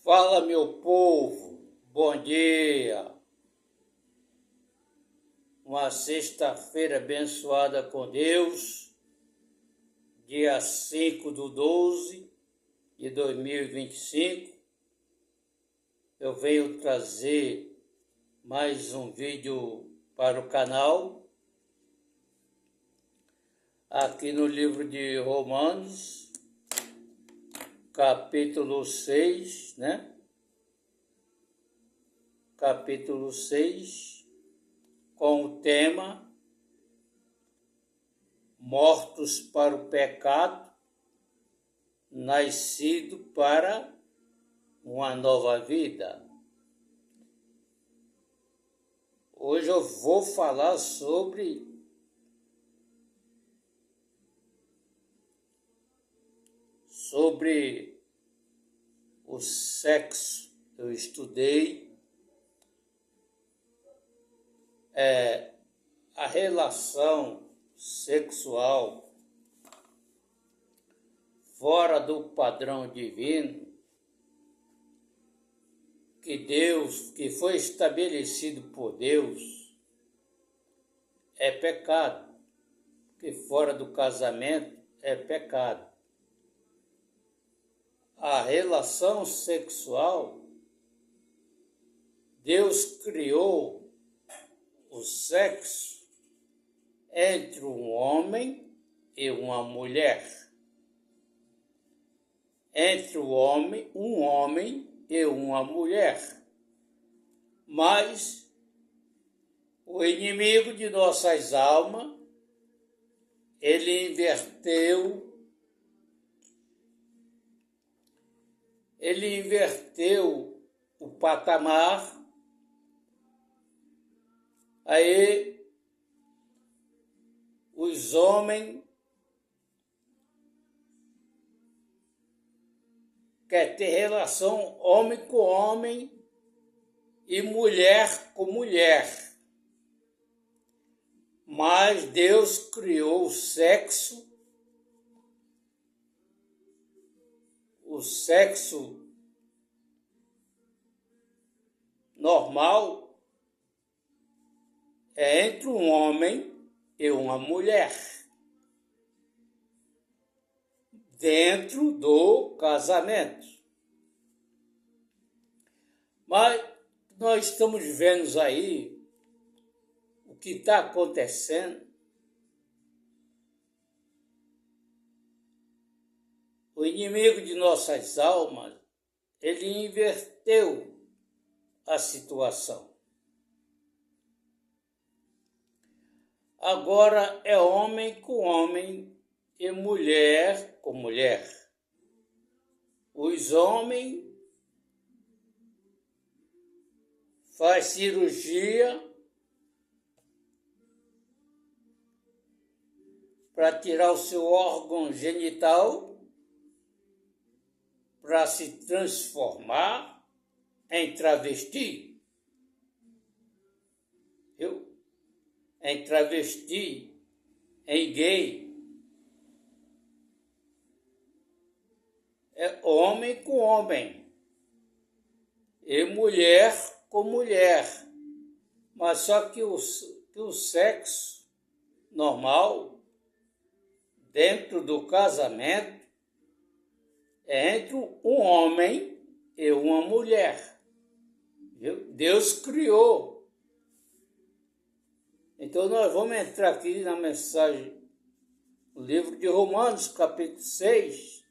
Fala, meu povo, bom dia. Uma sexta-feira abençoada com Deus, dia 5/12 de 2025. Eu venho trazer mais um vídeo para o canal, aqui no livro de Romanos, capítulo 6, Capítulo 6, com o tema Mortos para o pecado, nascido para uma nova vida. Hoje eu vou falar sobre o sexo. Eu estudei a relação sexual fora do padrão divino que foi estabelecido por Deus, é pecado, que fora do casamento é pecado. A relação sexual, Deus criou o sexo entre um homem e uma mulher. Entre um homem e uma mulher. Mas o inimigo de nossas almas, ele inverteu o patamar. Aí os homens querem ter relação homem com homem e mulher com mulher. Mas Deus criou o sexo normal é entre um homem e uma mulher, dentro do casamento. Mas nós estamos vendo aí o que está acontecendo. O inimigo de nossas almas, ele inverteu a situação. Agora é homem com homem e mulher com mulher. Os homens fazem cirurgia para tirar o seu órgão genital para se transformar em travesti. Em travesti, em gay. É homem com homem e mulher com mulher. Mas só que o sexo normal, dentro do casamento, é entre um homem e uma mulher. Deus criou. Então nós vamos entrar aqui na mensagem do livro de Romanos, capítulo 6,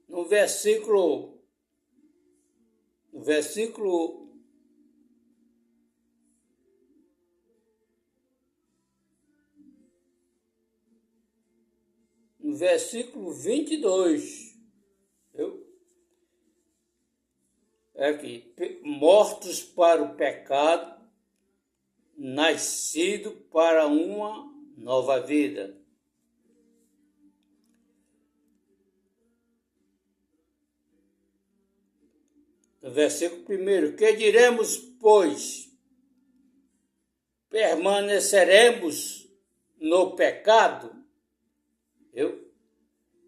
no versículo 22. É aqui, mortos para o pecado, nascido para uma nova vida. No versículo 1, que diremos, pois? Permaneceremos no pecado?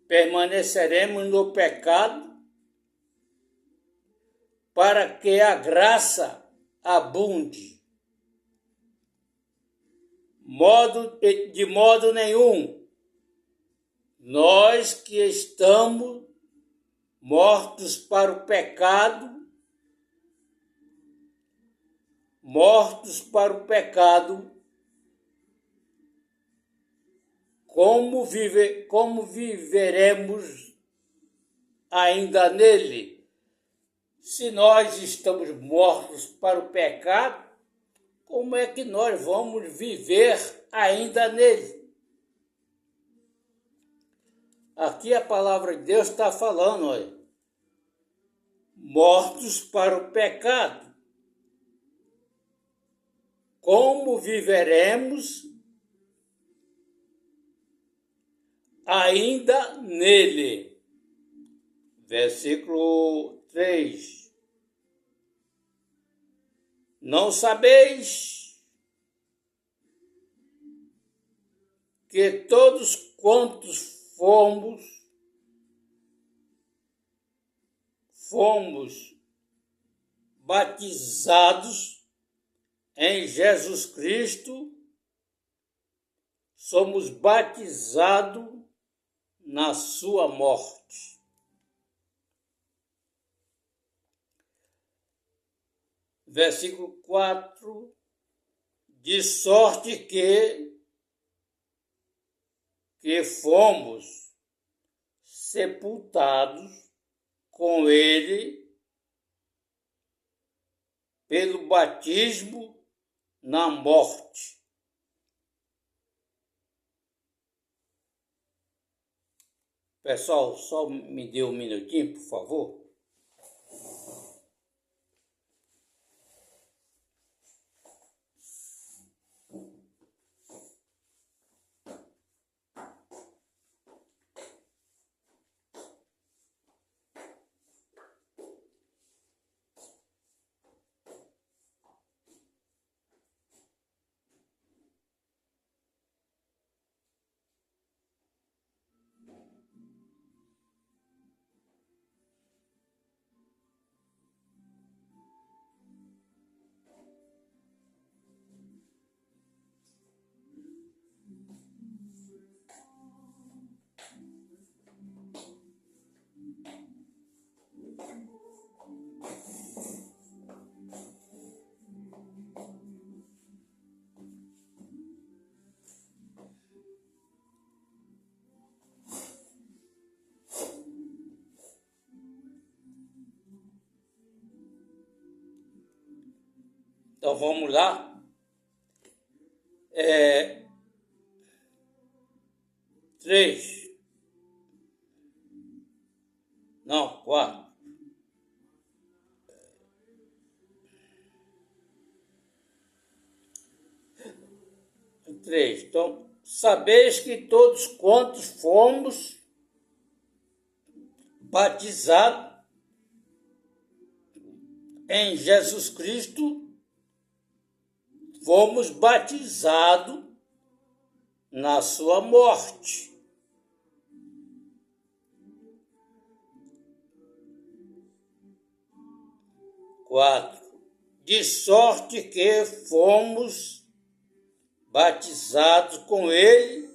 permaneceremos no pecado para que a graça abunde. De modo nenhum, nós que estamos mortos para o pecado, como viveremos ainda nele? Se nós estamos mortos para o pecado, como é que nós vamos viver ainda nele? Aqui a palavra de Deus está falando, olha, mortos para o pecado. Como viveremos ainda nele? Versículo 3. Não sabeis que todos quantos fomos batizados em Jesus Cristo, somos batizados na sua morte. Versículo 4, de sorte que fomos sepultados com ele pelo batismo na morte. Pessoal, só me dê um minutinho, por favor. Então vamos lá. 3. Não, 4. 3. Então, sabeis que todos quantos fomos batizados em Jesus Cristo, fomos batizados na sua morte. 4. De sorte que fomos batizados com ele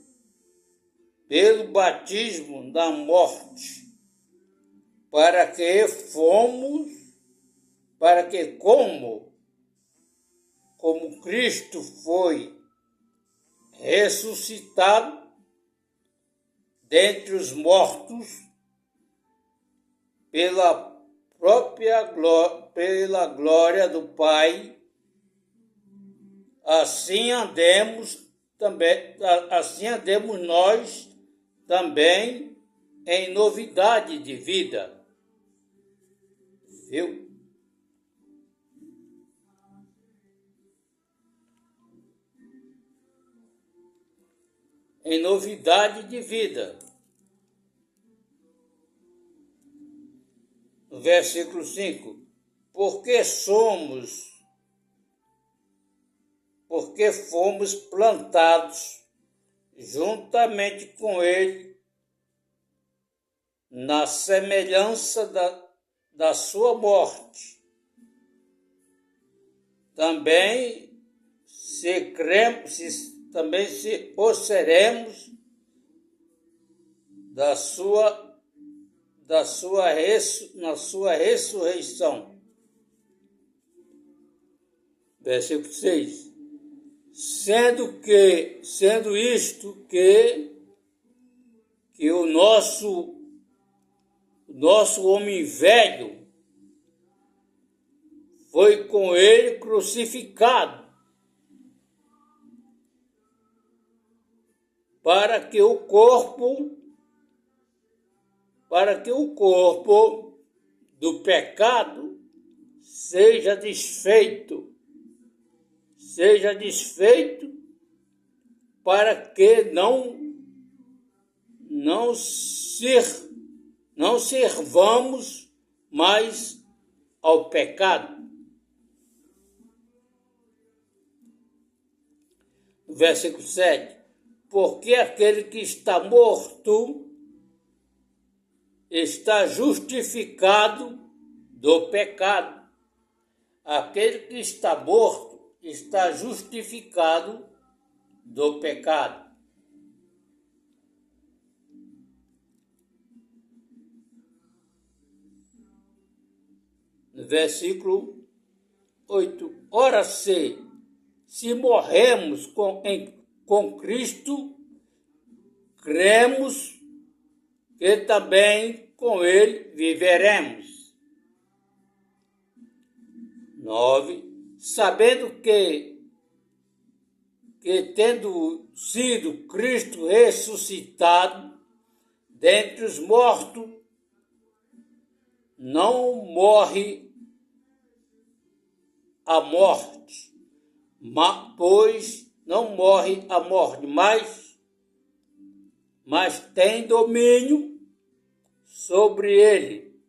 pelo batismo da morte, para que como Cristo foi ressuscitado dentre os mortos pela glória do Pai, assim andemos nós também em novidade de vida. Viu? Em novidade de vida. No versículo 5, porque fomos plantados juntamente com ele na semelhança da sua morte. Também se o seremos na sua ressurreição. Versículo 6. Sendo isto que o nosso homem velho foi com ele crucificado, para que o corpo do pecado seja desfeito, para que não servamos mais ao pecado. Versículo 7. Porque aquele que está morto está justificado do pecado. Aquele que está morto está justificado do pecado. Versículo 8. Ora, se morremos com Cristo, cremos que também com ele viveremos. 9. Sabendo que tendo sido Cristo ressuscitado dentre os mortos, não morre a morte, pois não morre a morte, mas tem domínio sobre ele.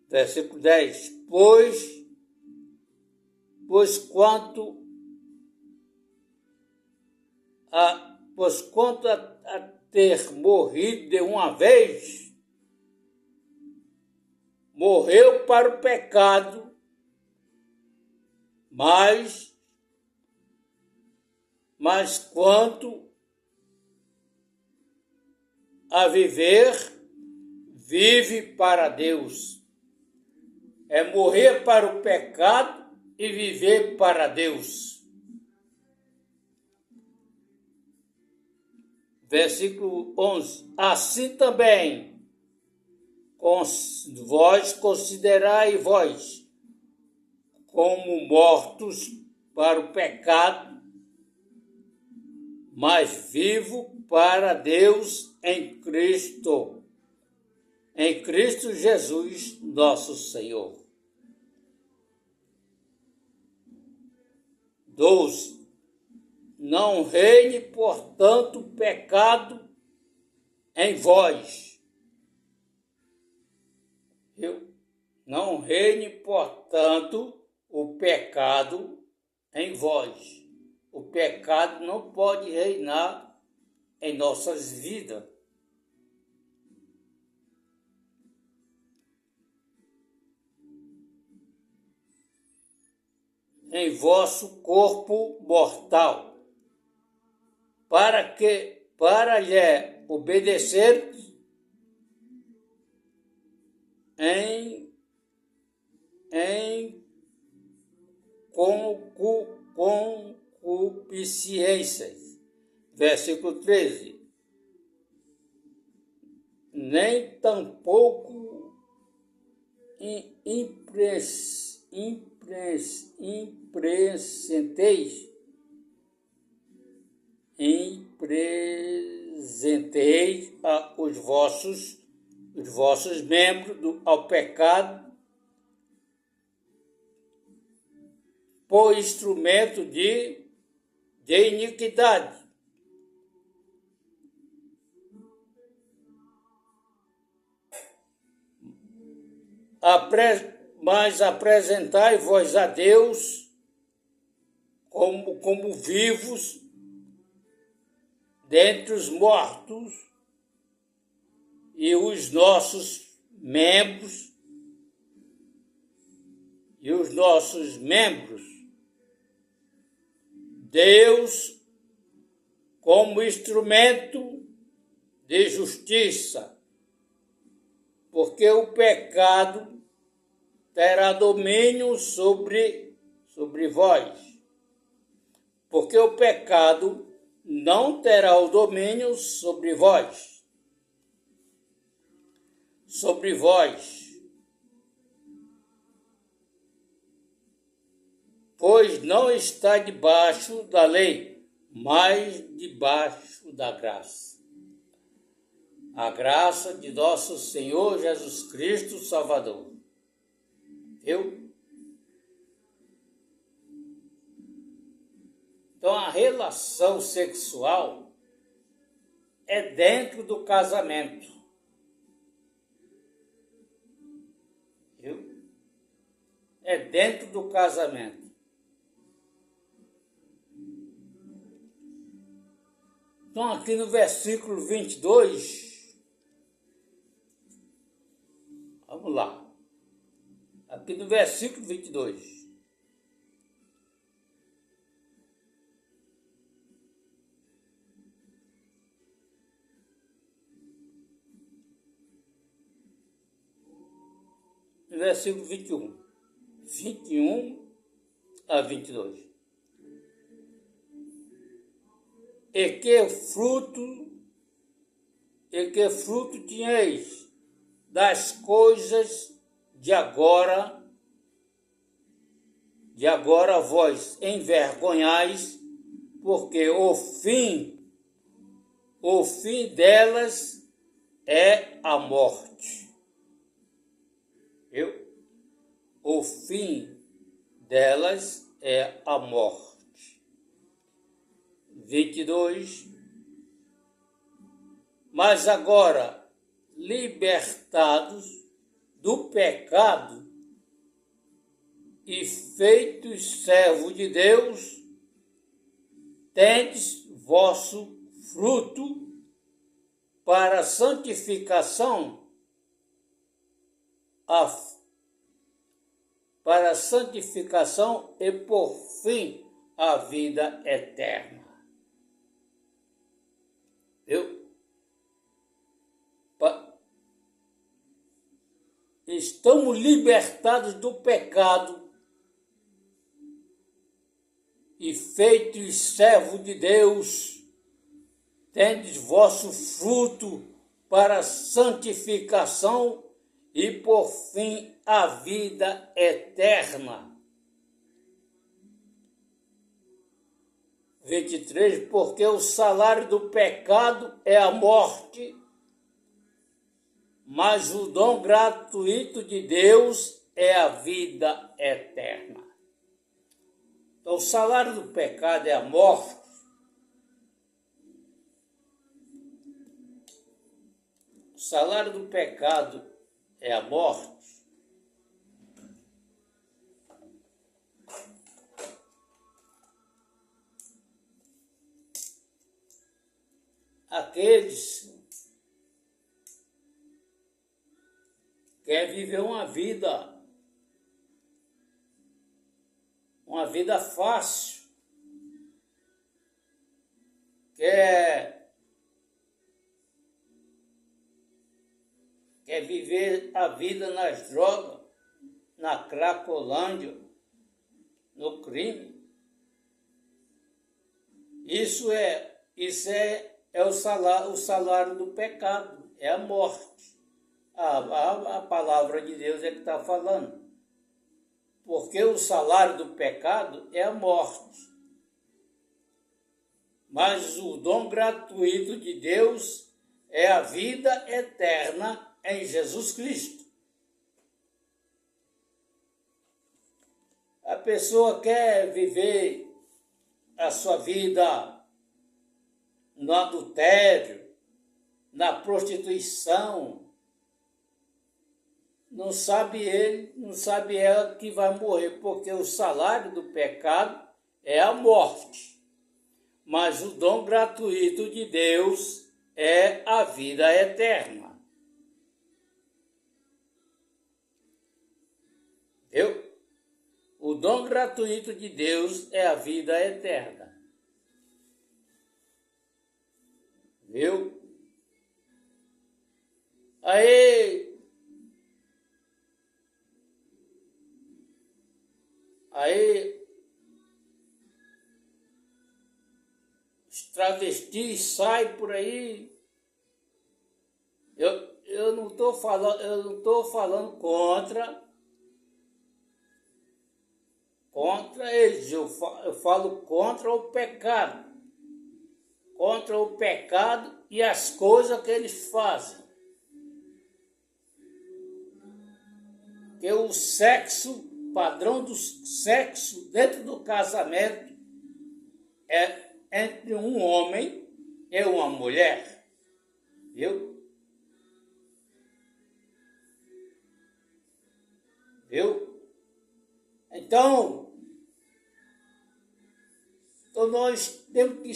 Versículo 10. Pois quanto a ter morrido de uma vez, morreu para o pecado, mas quanto a viver, vive para Deus. É morrer para o pecado e viver para Deus. Versículo 11. Assim também, vós considerai vós como mortos para o pecado, mas vivo para Deus em Cristo Jesus, nosso Senhor. 12. Não reine, portanto, o pecado em vós. Não reine, portanto, o pecado em vós. O pecado não pode reinar em nossas vidas. Em vosso corpo mortal, para lhe obedecer em concupiscências. Versículo 13. Nem tampouco presenteis os vossos membros ao pecado por instrumento de iniquidade, mas apresentai-vos a Deus como vivos dentre os mortos, e os nossos membros, Deus como instrumento de justiça, porque o pecado terá domínio sobre vós. Porque o pecado não terá o domínio sobre vós. Pois não está debaixo da lei, mas debaixo da graça. A graça de nosso Senhor Jesus Cristo Salvador. Então, a relação sexual é dentro do casamento. É dentro do casamento. Então, aqui no versículo 22, vamos lá. Aqui no versículo 22. No versículo 21 a 22. E que fruto tinhais das coisas de agora vós envergonhais, porque o fim delas é a morte. O fim delas é a morte. 22. Mas agora, libertados do pecado e feitos servos de Deus, tendes vosso fruto para a santificação, e por fim a vida eterna. Estamos libertados do pecado e feitos servos de Deus, tendes vosso fruto para a santificação e por fim a vida eterna. 23. Porque o salário do pecado é a morte, mas o dom gratuito de Deus é a vida eterna. Então, o salário do pecado é a morte. O salário do pecado é a morte. Aqueles que querem viver uma vida fácil, quer viver a vida nas drogas, na cracolândia, no crime. Isso é o salário do pecado, é a morte. A palavra de Deus é que está falando. Porque o salário do pecado é a morte. Mas o dom gratuito de Deus é a vida eterna em Jesus Cristo. A pessoa quer viver a sua vida no adultério, na prostituição, não sabe ela que vai morrer, porque o salário do pecado é a morte. Mas o dom gratuito de Deus é a vida eterna. dom gratuito de Deus é a vida eterna. Viu? Aí os travestis saem por aí. Eu não estou falando contra eles, eu falo contra o pecado e as coisas que eles fazem. Que o padrão do sexo dentro do casamento é entre um homem e uma mulher, viu? Então nós temos que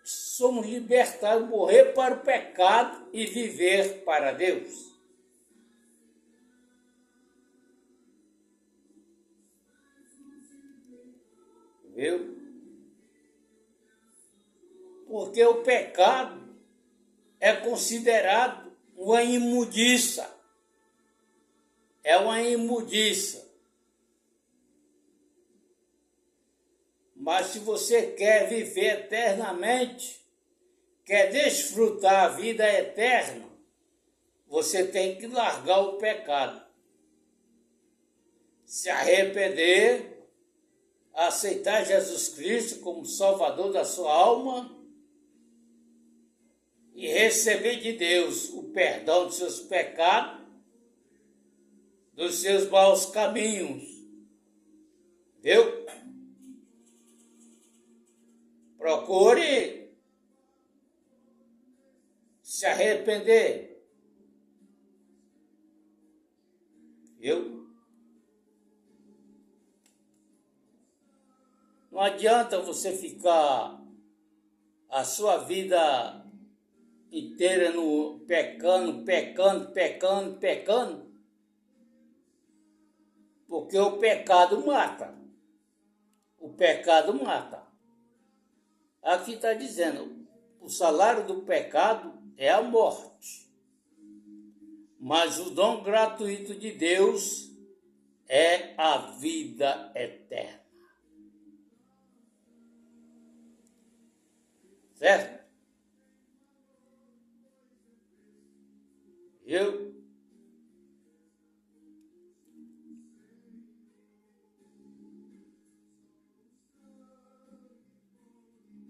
somos libertados, morrer para o pecado e viver para Deus. Viu? Porque o pecado é considerado uma imundiça. É uma imundiça. Mas se você quer viver eternamente, quer desfrutar a vida eterna, você tem que largar o pecado. Se arrepender, aceitar Jesus Cristo como Salvador da sua alma e receber de Deus o perdão dos seus pecados, dos seus maus caminhos. Viu? Procure se arrepender. Viu? Não adianta você ficar a sua vida inteira no pecando, porque o pecado mata. O pecado mata. Aqui está dizendo, o salário do pecado é a morte. Mas o dom gratuito de Deus é a vida eterna. Certo?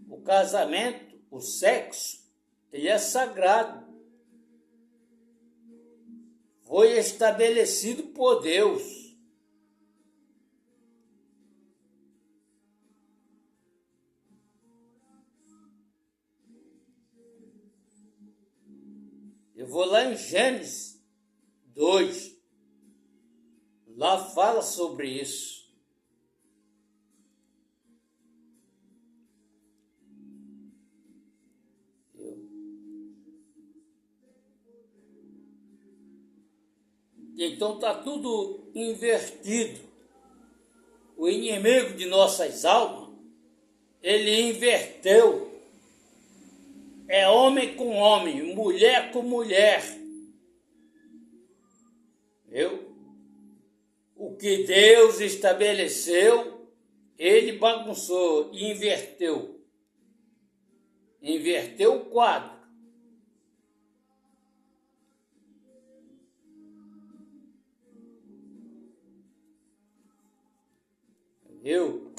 O casamento, o sexo, ele é sagrado. Foi estabelecido por Deus. Eu vou lá em Gênesis 2. Lá fala sobre isso. Então está tudo invertido. O inimigo de nossas almas, ele inverteu. É homem com homem, mulher com mulher. Viu? O que Deus estabeleceu, ele bagunçou e inverteu. Inverteu o quadro. Viu?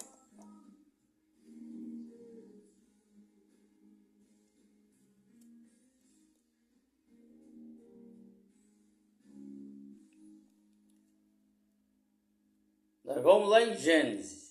Nós vamos lá em Gênesis.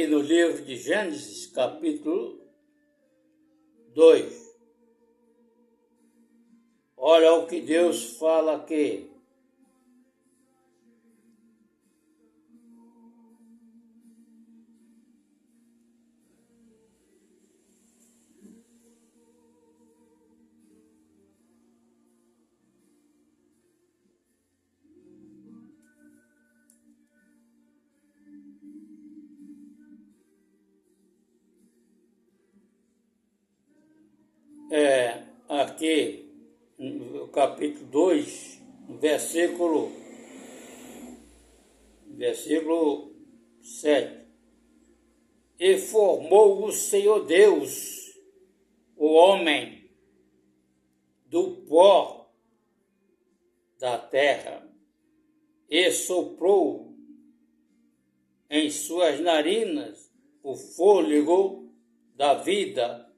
aqui no livro de Gênesis, capítulo 2. Olha o que Deus fala aqui. Aqui no capítulo 2, versículo 7. E formou o Senhor Deus o homem do pó da terra e soprou em suas narinas o fôlego da vida,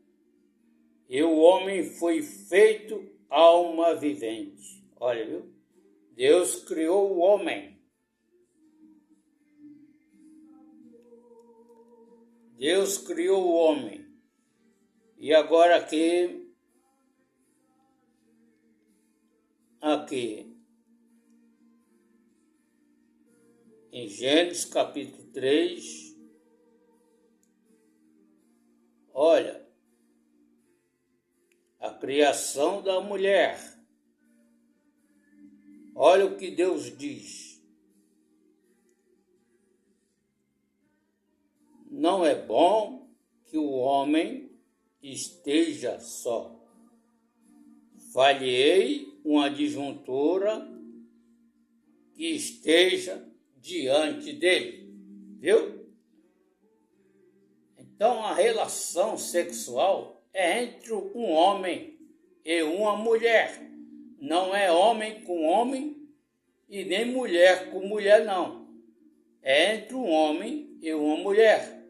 e o homem foi feito alma vivente. Olha, viu? Deus criou o homem. Deus criou o homem. E agora aqui, em Gênesis capítulo 3, olha, a criação da mulher. Olha o que Deus diz. Não é bom que o homem esteja só. Falhei uma adjuntora que esteja diante dele. Viu? Então a relação sexual é entre um homem e uma mulher. Não é homem com homem e nem mulher com mulher, não. É entre um homem e uma mulher.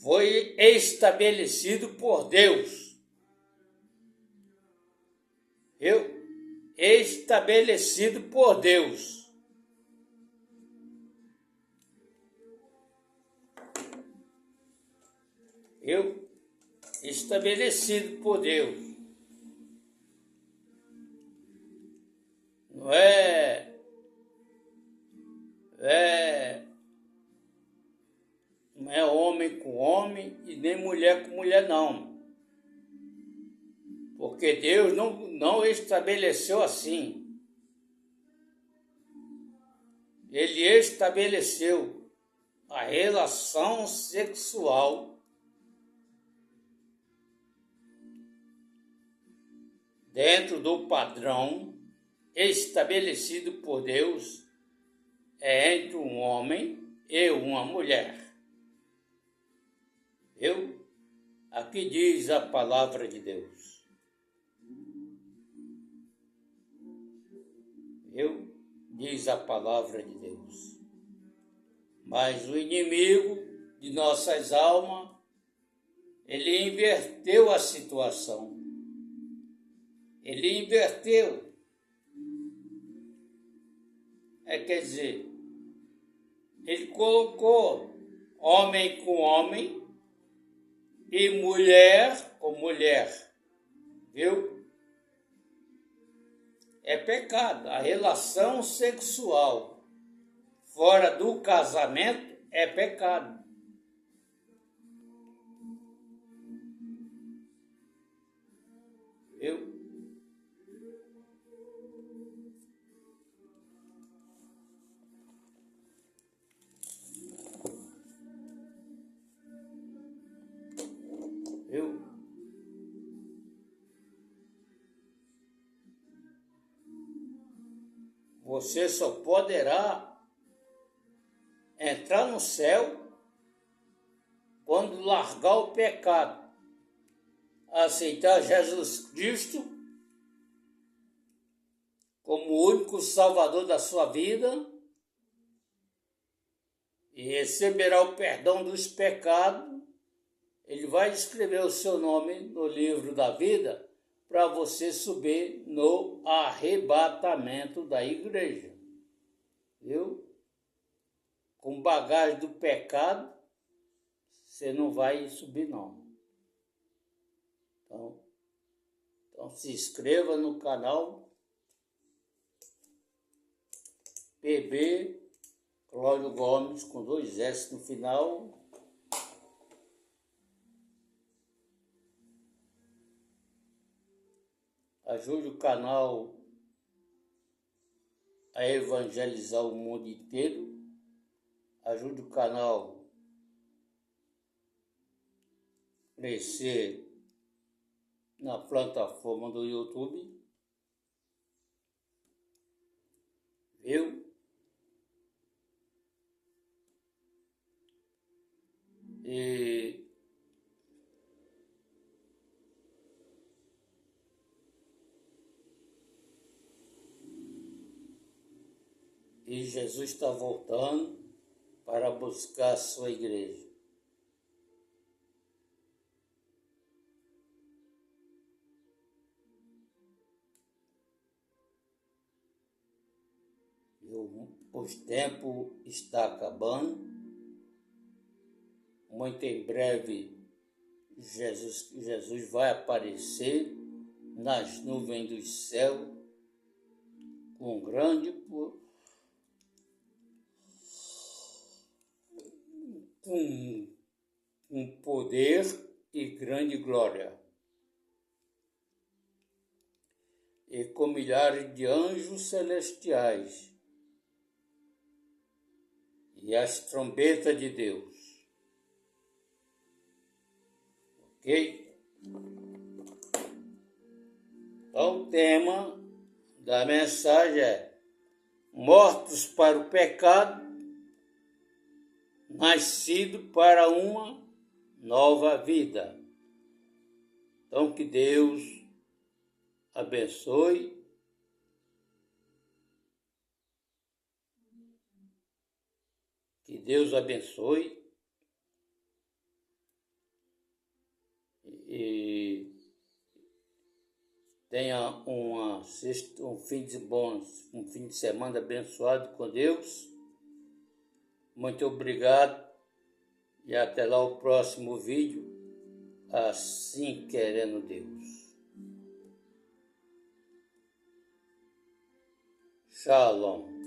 Foi estabelecido por Deus. Estabelecido por Deus. Estabelecido por Deus. Não é homem com homem e nem mulher com mulher, não. Porque Deus não estabeleceu assim. Ele estabeleceu a relação sexual dentro do padrão estabelecido por Deus, é entre um homem e uma mulher. Aqui diz a palavra de Deus. Diz a palavra de Deus. Mas o inimigo de nossas almas, ele inverteu a situação. Ele inverteu. Quer dizer, ele colocou homem com homem e mulher com mulher. Viu? É pecado. A relação sexual fora do casamento é pecado. Você só poderá entrar no céu quando largar o pecado, aceitar Jesus Cristo como o único Salvador da sua vida e receberá o perdão dos pecados. Ele vai escrever o seu nome no livro da vida para você subir no arrebatamento da igreja. Viu? Com bagagem do pecado, você não vai subir não. Então se inscreva no canal PB Cláudio Gomes com 2 S no final. Ajude o canal a evangelizar o mundo inteiro. Ajude o canal a crescer na plataforma do YouTube. Viu? E Jesus está voltando para buscar a sua igreja. Os tempos estão acabando. Muito em breve Jesus vai aparecer nas nuvens do céu com poder e grande glória, e com milhares de anjos celestiais e as trombetas de Deus. Ok? Então o tema da mensagem é: mortos para o pecado, nascido para uma nova vida. Então que Deus abençoe. Que Deus abençoe. E tenha um fim de semana abençoado com Deus. Muito obrigado e até lá o próximo vídeo, assim querendo Deus. Shalom.